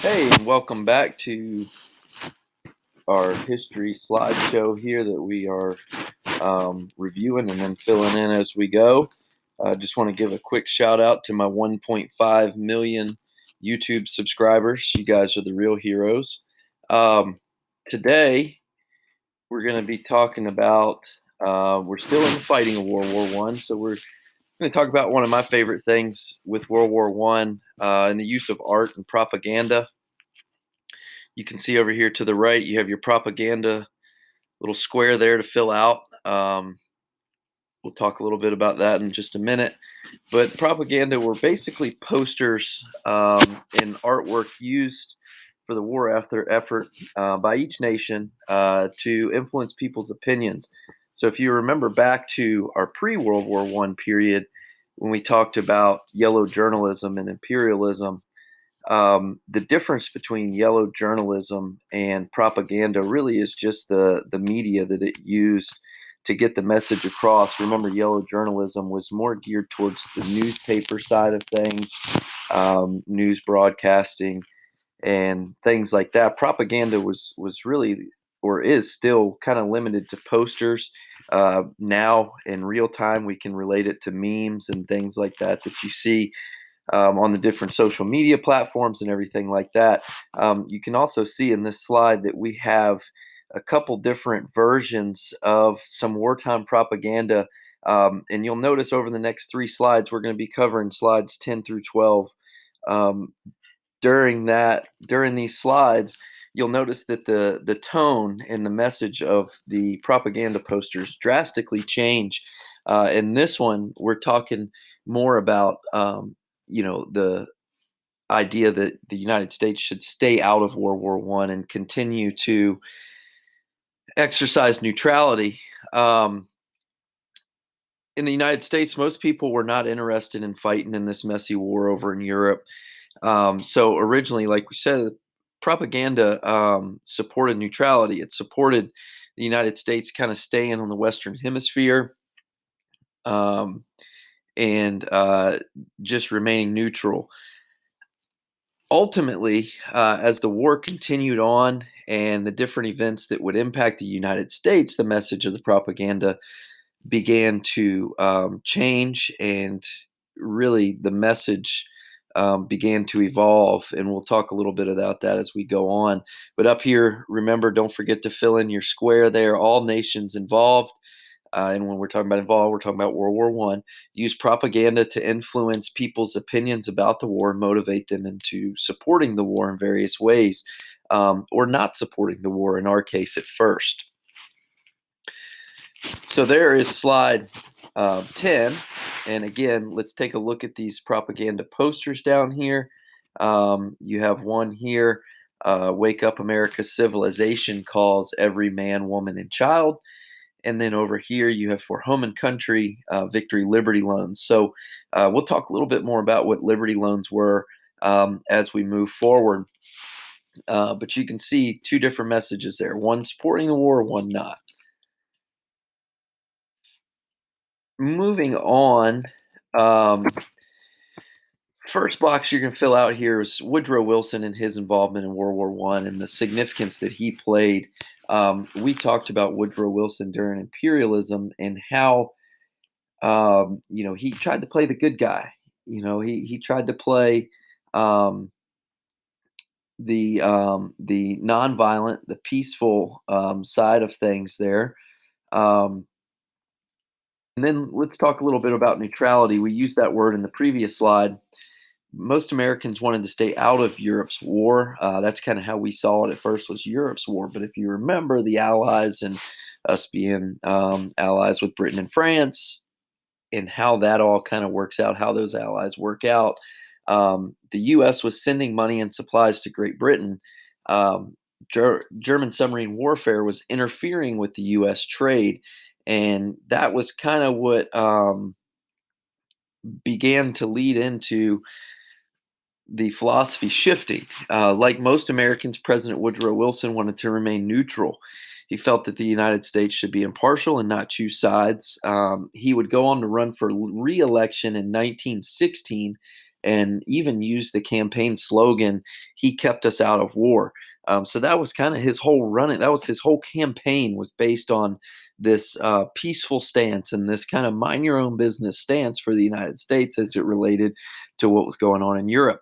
Hey, and welcome back to our history slideshow here that we are reviewing and then filling in as we go. I just want to give a quick shout out to my 1.5 million YouTube subscribers. You guys are the real heroes. Um, Today, we're going to be talking about, we're still in the fighting of World War One, so we're going to talk about one of my favorite things with World War One and the use of art and propaganda. You can see over here to the right, you have your propaganda little square there to fill out. We'll talk a little bit about that in just a minute. But propaganda were basically posters and artwork used for the war effort by each nation to influence people's opinions. So if you remember back to our pre-World War One period, when we talked about yellow journalism and imperialism, the difference between yellow journalism and propaganda really is just the media that it used to get the message across. Remember, yellow journalism was more geared towards the newspaper side of things, news broadcasting, and things like that. Propaganda was really or is still kind of limited to posters. Now, in real time, we can relate it to memes and things like that that you see on the different social media platforms and everything like that. You can also see in this slide that we have a couple different versions of some wartime propaganda. And you'll notice over the next three slides, we're going to be covering slides 10 through 12. Um, during these slides, you'll notice that the tone and the message of the propaganda posters drastically change. In this one, we're talking more about the idea that the United States should stay out of World War One and continue to exercise neutrality. Um, in the United States, most people were not interested in fighting in this messy war over in Europe. So originally, like we said, propaganda supported neutrality. It supported the United States kind of staying on the Western Hemisphere um, and just remaining neutral. Ultimately, as the war continued on and the different events that would impact the United States, the message of the propaganda began to change, and really the message began to evolve. And we'll talk a little bit about that as we go on. But up here, remember, don't forget to fill in your square there. All nations involved. And when we're talking about involved, we're talking about World War One. Use propaganda to influence people's opinions about the war and motivate them into supporting the war in various ways, or not supporting the war in our case at first. So there is slide 10. And again, let's take a look at these propaganda posters down here. You have one here, Wake Up America, Civilization calls every man, woman, and child. And then over here, you have For Home and Country, Victory Liberty Loans. So we'll talk a little bit more about what Liberty Loans were as we move forward. But you can see two different messages there, one supporting the war, one not. Moving on, um, first box you're going to fill out here is Woodrow Wilson and his involvement in World War One and the significance that he played. We talked about Woodrow Wilson during imperialism and how he tried to play the good guy. He tried to play um, the nonviolent, the peaceful side of things there. Um, and then let's talk a little bit about neutrality. We used that word in the previous slide. Most Americans wanted to stay out of Europe's war. That's kind of how we saw it at first, was Europe's war. But if you remember, the Allies and us being allies with Britain and France, and how that all kind of works out, how those allies work out. The U.S. was sending money and supplies to Great Britain. German submarine warfare was interfering with the U.S. trade, and that was kind of what began to lead into the philosophy shifting. Like most Americans, President Woodrow Wilson wanted to remain neutral. He felt that the United States should be impartial and not choose sides. He would go on to run for re election in 1916 and even used the campaign slogan, "He kept us out of war." So that was kind of his whole running. That was his whole campaign was based on this peaceful stance and this kind of mind your own business stance for the United States as it related to what was going on in Europe.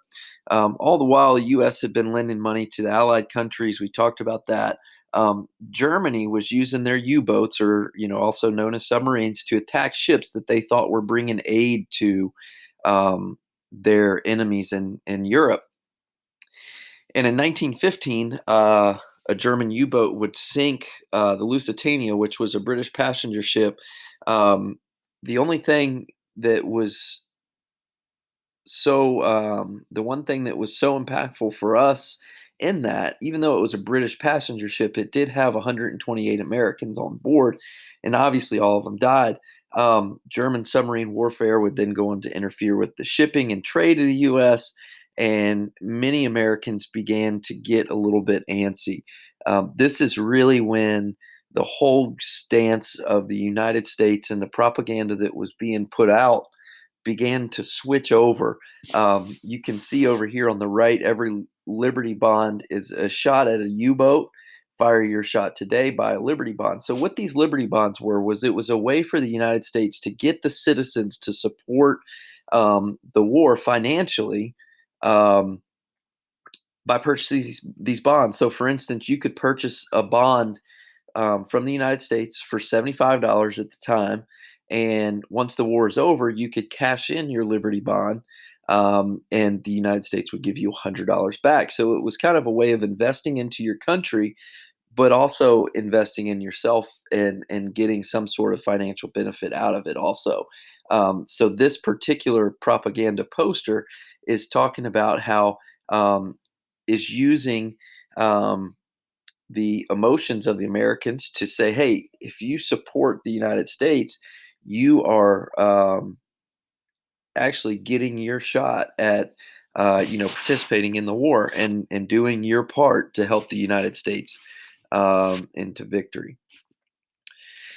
All the while, the U.S. had been lending money to the Allied countries. We talked about that. Germany was using their U-boats, or also known as submarines, to attack ships that they thought were bringing aid to their enemies in Europe. And in 1915, a German U-boat would sink the Lusitania, which was a British passenger ship. The only thing that was the one thing that was so impactful for us in that, even though it was a British passenger ship, it did have 128 Americans on board, and obviously all of them died. German submarine warfare would then go on to interfere with the shipping and trade of the U.S., and many Americans began to get a little bit antsy. This is really when the whole stance of the United States and the propaganda that was being put out began to switch over. You can see over here on the right, every Liberty bond is a shot at a U-boat. Fire your shot today, buy a Liberty bond. So what these Liberty bonds were was it was a way for the United States to get the citizens to support the war financially um, by purchasing these bonds. So, for instance, you could purchase a bond from the United States for $75 at the time. And once the war is over, you could cash in your Liberty bond, and the United States would give you $100 back. So it was kind of a way of investing into your country, but also investing in yourself and getting some sort of financial benefit out of it also. So this particular propaganda poster is talking about how is using the emotions of the Americans to say, hey, if you support the United States, you are actually getting your shot at participating in the war and doing your part to help the United States into victory.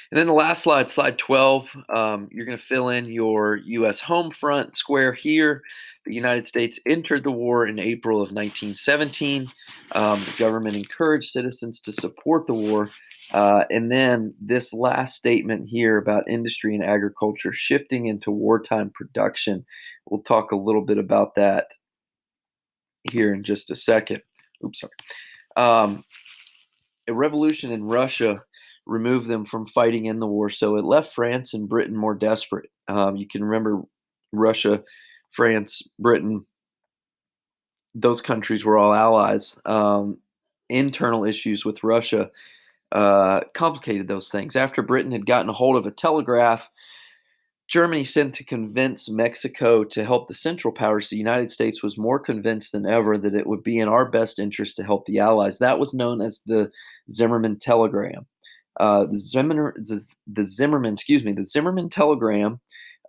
And then the last slide, slide 12, you're going to fill in your U.S. home front square here. The United States entered the war in April of 1917. The government encouraged citizens to support the war. And then this last statement here about industry and agriculture shifting into wartime production. We'll talk a little bit about that here in just a second. Oops, sorry. A revolution in Russia removed them from fighting in the war, so it left France and Britain more desperate. You can remember Russia, France, Britain; those countries were all allies. Internal issues with Russia complicated those things. After Britain had gotten a hold of a telegraph, Germany sent to convince Mexico to help the Central Powers. The United States was more convinced than ever that it would be in our best interest to help the Allies. That was known as the Zimmerman Telegram. The Zimmerman Telegram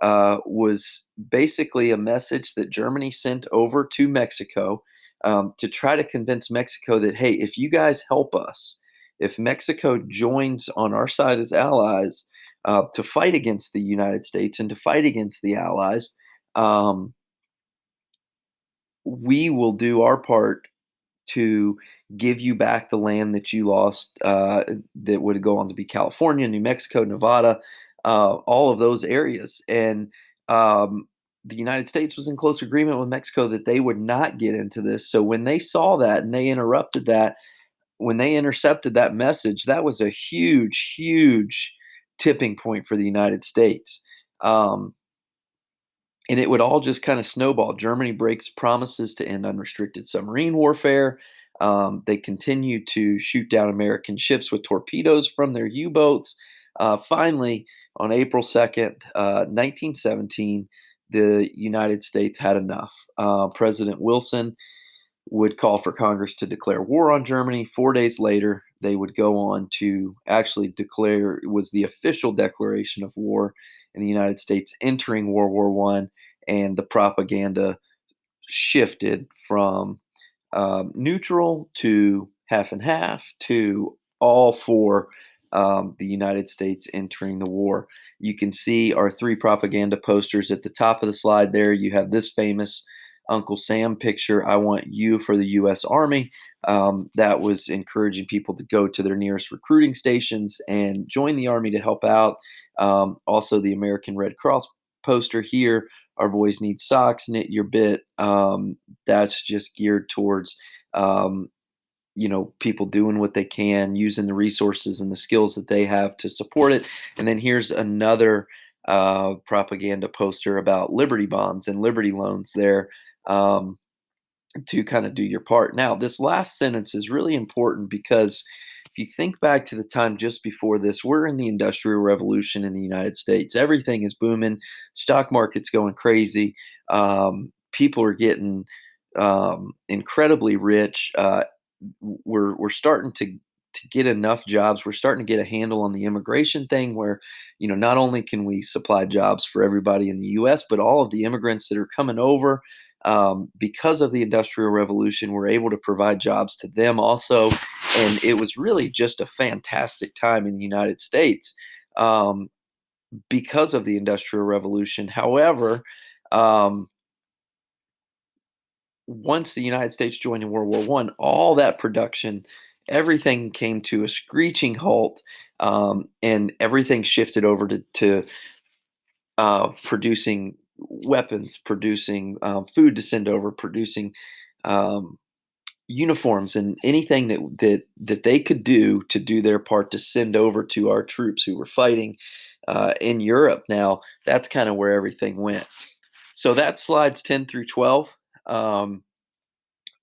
was basically a message that Germany sent over to Mexico to try to convince Mexico that, hey, if you guys help us, if Mexico joins on our side as allies, to fight against the United States and to fight against the Allies, um, we will do our part to give you back the land that you lost, that would go on to be California, New Mexico, Nevada, all of those areas. And the United States was in close agreement with Mexico that they would not get into this. So when they saw that and they interrupted that, when they intercepted that message, that was a huge, huge tipping point for the United States. Um, and it would all just kind of snowball. Germany breaks promises to end unrestricted submarine warfare. They continue to shoot down American ships with torpedoes from their U boats. Finally, on April 2nd, 1917, the United States had enough. President Wilson would call for Congress to declare war on Germany. 4 days later, they would go on to actually declare, it was the official declaration of war in the United States entering World War One, and the propaganda shifted from neutral to half and half to all for the United States entering the war. You can see our three propaganda posters at the top of the slide there. You have this famous Uncle Sam picture, I want you for the U.S. Army. That was encouraging people to go to their nearest recruiting stations and join the Army to help out. Also, the American Red Cross poster here, Our Boys Need Socks, Knit Your Bit. That's just geared towards um, people doing what they can, using the resources and the skills that they have to support it. And then here's another propaganda poster about Liberty bonds and Liberty loans there, um, to kind of do your part. Now, this last sentence is really important because if you think back to the time just before this, we're in the Industrial Revolution in the United States. Everything is booming, stock market's going crazy, people are getting incredibly rich. We're starting to get enough jobs. We're starting to get a handle on the immigration thing, where not only can we supply jobs for everybody in the U.S., but all of the immigrants that are coming over. Because of the Industrial Revolution, we're able to provide jobs to them also, and it was really just a fantastic time in the United States, um, because of the Industrial Revolution. However, um, once the United States joined in World War I, all that production, everything came to a screeching halt, and everything shifted over to producing weapons, producing food to send over, producing um, uniforms, and anything that they could do their part to send over to our troops who were fighting in Europe. Now, that's kind of where everything went. So that's slides 10 through 12. Um,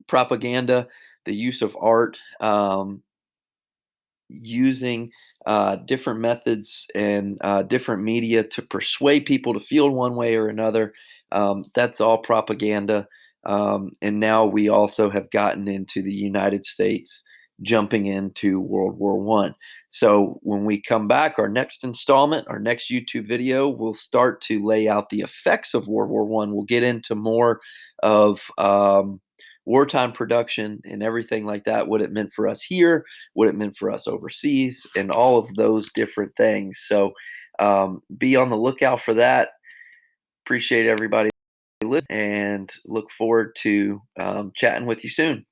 Propaganda, the use of art, using different methods and different media to persuade people to feel one way or another. That's all propaganda. And now we also have gotten into the United States jumping into World War I. So when we come back, our next installment, our next YouTube video, we'll start to lay out the effects of World War I. We'll get into more of wartime production and everything like that, what it meant for us here, what it meant for us overseas, and all of those different things. So be on the lookout for that. Appreciate everybody and look forward to chatting with you soon.